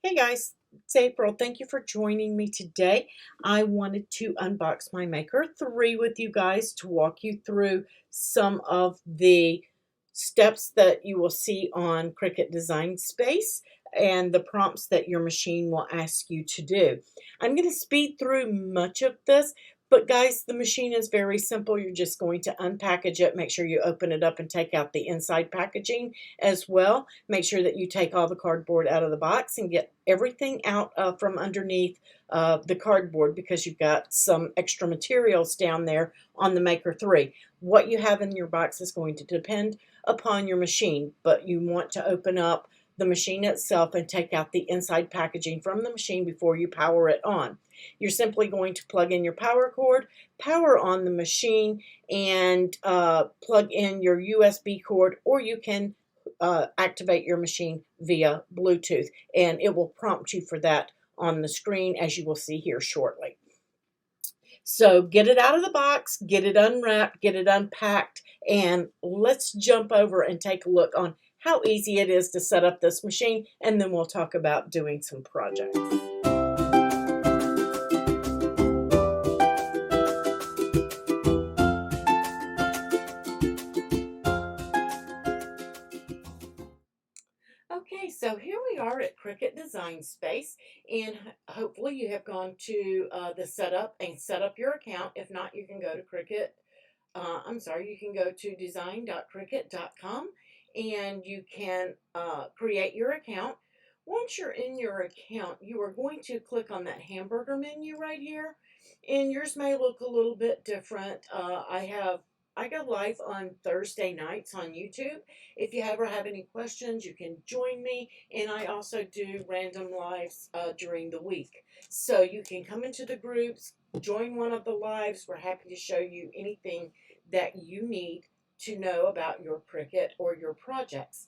Hey guys, it's April. Thank you for joining me today. I wanted to unbox my Maker 3 with you guys to walk you through some of the steps that you will see on Cricut Design Space and the prompts that your machine will ask you to do. I'm going to speed through much of this, but guys, the machine is very simple. You're just going to unpackage it. Make sure you open it up and take out the inside packaging as well. Make sure that you take all the cardboard out of the box and get everything out from underneath the cardboard because you've got some extra materials down there on the Maker 3. What you have in your box is going to depend upon your machine, but you want to open up the machine itself and take out the inside packaging from the machine before you power it on. You're simply going to plug in your power cord, power on the machine, and plug in your USB cord, or you can activate your machine via Bluetooth, and it will prompt you for that on the screen, as you will see here shortly. So get it out of the box, get it unwrapped, get it unpacked, and let's jump over and take a look on how easy it is to set up this machine, and then we'll talk about doing some projects. Okay, so here we are at Cricut Design Space, and hopefully you have gone to the setup and set up your account. If not, you can go to you can go to design.cricut.com and you can create your account. Once you're in your account, you are going to click on that hamburger menu right here, and yours may look a little bit different. I go live on Thursday nights on YouTube. If you ever have any questions, you can join me, and I also do random lives during the week. So you can come into the groups, join one of the lives. We're happy to show you anything that you need to know about your Cricut or your projects.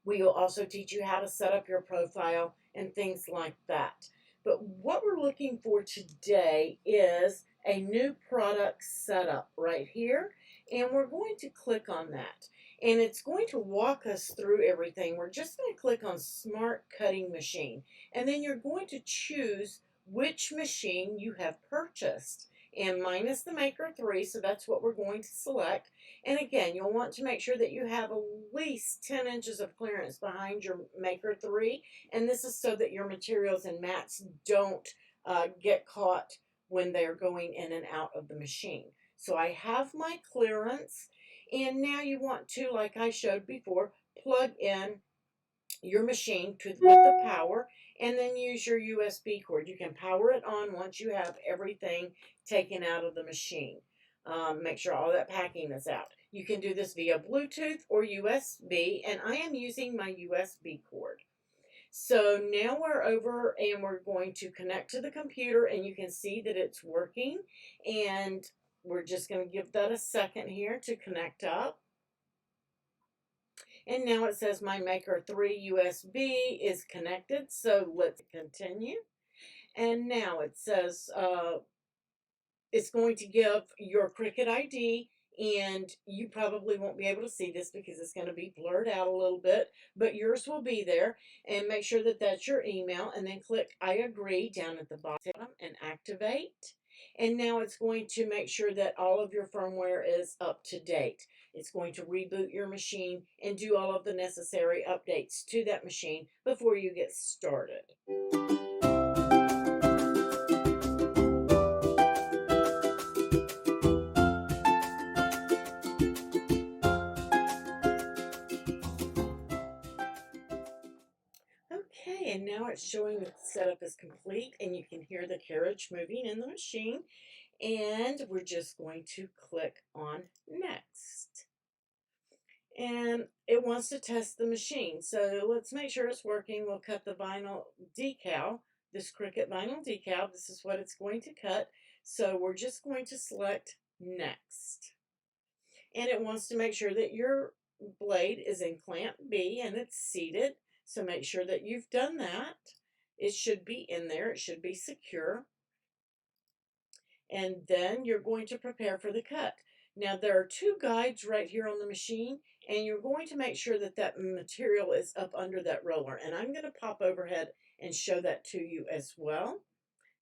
We will also teach you how to set up your profile and things like that. But what we're looking for today is a new product setup right here, and we're going to click on that. And it's going to walk us through everything. We're just going to click on Smart Cutting Machine, and then you're going to choose which machine you have purchased. And mine is the Maker 3, so that's what we're going to select. And again, you'll want to make sure that you have at least 10 inches of clearance behind your Maker 3. And this is so that your materials and mats don't get caught when they're going in and out of the machine. So I have my clearance. And now you want to, like I showed before, plug in your machine with the power and then use your USB cord. You can power it on once you have everything taken out of the machine. Make sure all that packing is out. You can do this via Bluetooth or USB, and I am using my USB cord. So now we're over and we're going to connect to the computer, and you can see that it's working, and we're just going to give that a second here to connect up. And now it says my Maker 3 USB is connected, so let's continue. And now it says it's going to give your Cricut ID, and you probably won't be able to see this because it's going to be blurred out a little bit, but yours will be there. And make sure that that's your email, and then click I agree down at the bottom and activate. And now it's going to make sure that all of your firmware is up to date. It's going to reboot your machine and do all of the necessary updates to that machine before you get started. Okay, and now it's showing that the setup is complete, and you can hear the carriage moving in the machine. And we're just going to click on next. And it wants to test the machine. So let's make sure it's working. We'll cut the vinyl decal, this Cricut vinyl decal. This is what it's going to cut. So we're just going to select next. And it wants to make sure that your blade is in clamp B and it's seated. So make sure that you've done that. It should be in there. It should be secure. And then you're going to prepare for the cut. Now there are two guides right here on the machine, And you're going to make sure that that material is up under that roller. And I'm going to pop overhead and show that to you as well.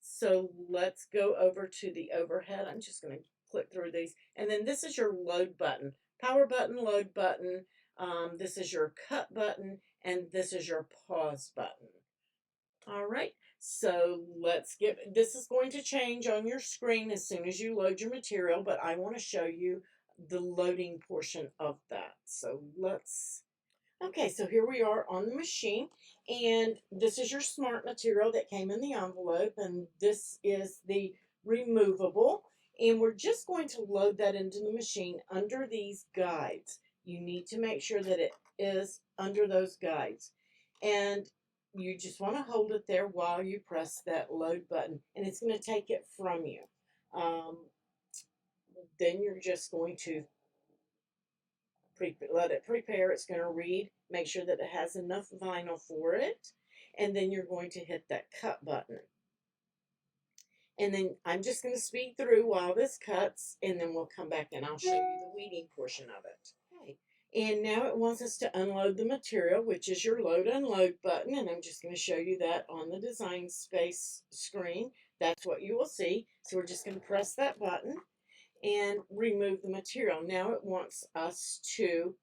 So let's go over to the overhead. I'm just going to click through these. And then this is your load button, power button, load button. This is your cut button, and this is your pause button. All right, so this is going to change on your screen as soon as you load your material, but I want to show you the loading portion of that. So okay, so here we are on the machine, and this is your smart material that came in the envelope, and this is the removable, and we're just going to load that into the machine under these guides. You need to make sure that it is under those guides, and you just want to hold it there while you press that load button, and it's going to take it from you. Um, then you're just going to let it prepare. It's going to read, make sure that it has enough vinyl for it, and then you're going to hit that cut button. And then I'm just going to speed through while this cuts, and then we'll come back and I'll show you the weeding portion of it. Okay. And now it wants us to unload the material, which is your load unload button, and I'm just going to show you that on the design space screen. That's what you will see. So we're just going to press that button and remove the material. Now it wants us to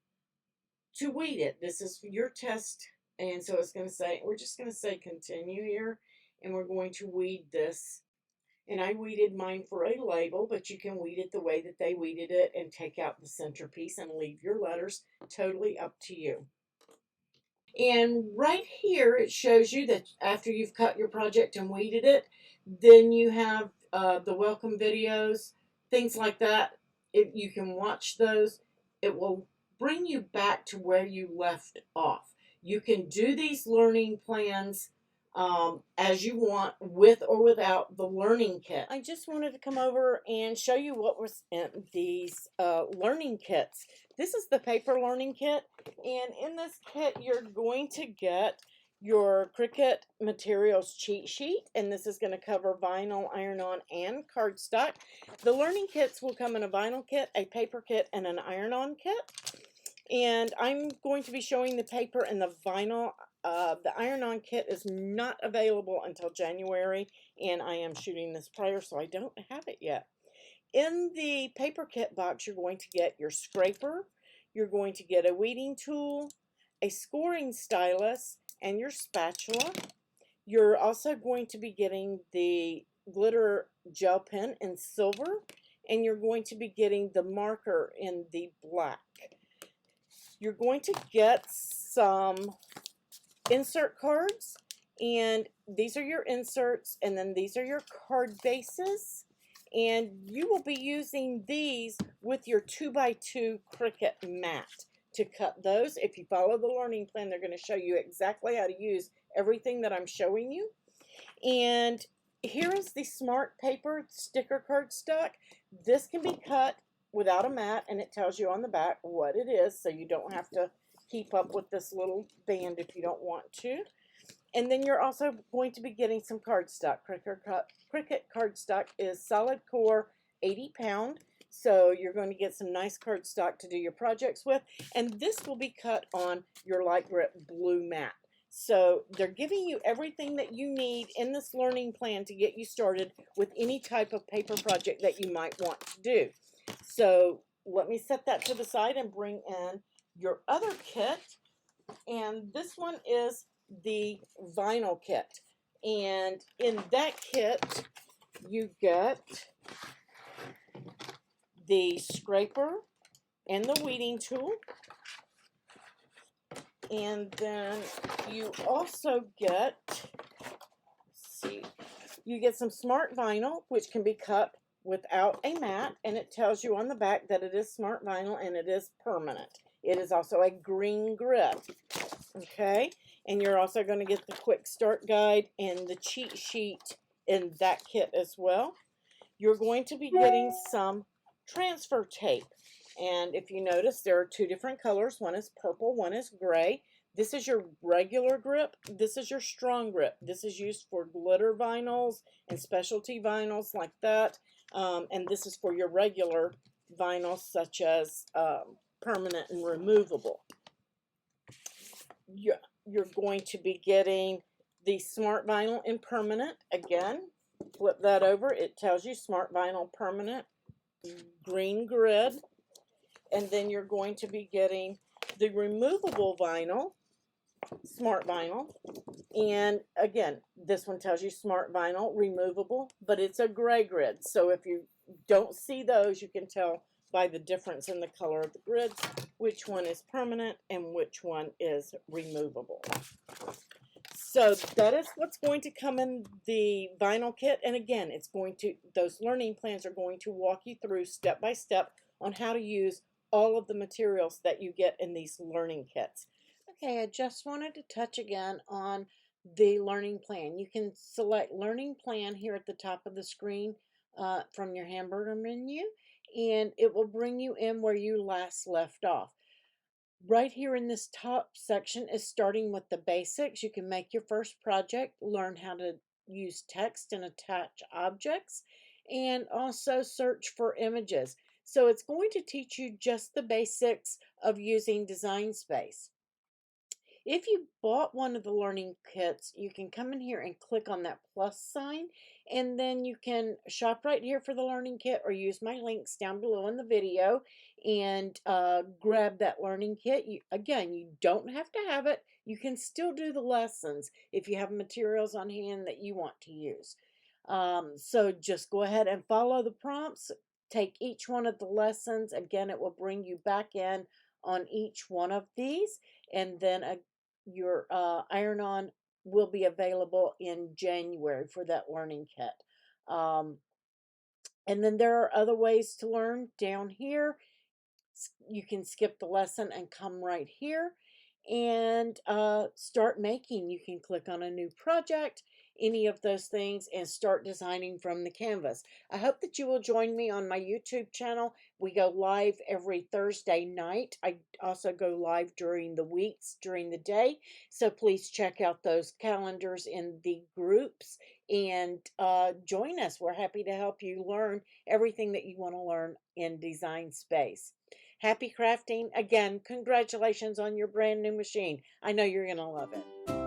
weed it. This is your test, and so it's going to say, we're just going to say continue here, and we're going to weed this. And I weeded mine for a label, but you can weed it the way that they weeded it and take out the centerpiece and leave your letters. Totally up to you. And right here, it shows you that after you've cut your project and weeded it, then you have the welcome videos, things like that. If you can watch those, it will bring you back to where you left off. You can do these learning plans as you want, with or without the learning kit. I just wanted to come over and show you what was in these learning kits. This is the paper learning kit, and in this kit you're going to get your Cricut materials cheat sheet, and this is going to cover vinyl, iron-on, and cardstock. The learning kits will come in a vinyl kit, a paper kit, and an iron-on kit. And I'm going to be showing the paper and the vinyl. The iron-on kit is not available until January, and I am shooting this prior, so I don't have it yet. In the paper kit box, you're going to get your scraper, you're going to get a weeding tool, a scoring stylus, and your spatula. You're also going to be getting the glitter gel pen in silver, and you're going to be getting the marker in the black. You're going to get some insert cards, and these are your inserts, and then these are your card bases, and you will be using these with your 2x2 Cricut mat to cut those. If you follow the learning plan, they're going to show you exactly how to use everything that I'm showing you. And here is the smart paper sticker cardstock. This can be cut without a mat, and it tells you on the back what it is, so you don't have to keep up with this little band if you don't want to. And then you're also going to be getting some cardstock. Cricut cardstock is solid core, 80 pound. So you're going to get some nice cardstock to do your projects with. And this will be cut on your light grip blue mat. So they're giving you everything that you need in this learning plan to get you started with any type of paper project that you might want to do. So let me set that to the side and bring in your other kit. And this one is the vinyl kit. And in that kit, you get the scraper and the weeding tool. And then you also get, you get some smart vinyl, which can be cut without a mat, and it tells you on the back that it is smart vinyl and it is permanent. It is also a green grit. Okay, and you're also going to get the quick start guide and the cheat sheet in that kit as well. You're going to be getting some transfer tape, and if you notice, there are two different colors. One is purple, one is gray. This is your regular grip. This is your strong grip. This is used for glitter vinyls and specialty vinyls like that, and this is for your regular vinyls such as permanent and removable. You're going to be getting the Smart Vinyl in permanent. Again, flip that over. It tells you Smart Vinyl permanent, green grid. And then you're going to be getting the removable vinyl, Smart Vinyl. And again, this one tells you Smart Vinyl, removable, but it's a gray grid. So if you don't see those, you can tell by the difference in the color of the grids which one is permanent and which one is removable. So that is what's going to come in the vinyl kit. And again, those learning plans are going to walk you through step by step on how to use all of the materials that you get in these learning kits. Okay, I just wanted to touch again on the learning plan. You can select learning plan here at the top of the screen from your hamburger menu, and it will bring you in where you last left off. Right here in this top section is starting with the basics. You can make your first project, learn how to use text and attach objects, and also search for images. So it's going to teach you just the basics of using Design Space. If you bought one of the learning kits, you can come in here and click on that plus sign, and then you can shop right here for the learning kit or use my links down below in the video and grab that learning kit. Again, you don't have to have it. You can still do the lessons if you have materials on hand that you want to use. So just go ahead and follow the prompts. Take each one of the lessons. Again, it will bring you back in on each one of these, and then your iron-on will be available in January for that learning kit. And then there are other ways to learn down here. You can skip the lesson and come right here and start making. You can click on a new project, any of those things, and start designing from the canvas. I hope that you will join me on my YouTube channel. We go live every Thursday night. I also go live during the weeks, during the day. So please check out those calendars in the groups and join us. We're happy to help you learn everything that you want to learn in Design Space. Happy crafting. Again, congratulations on your brand new machine. I know you're going to love it.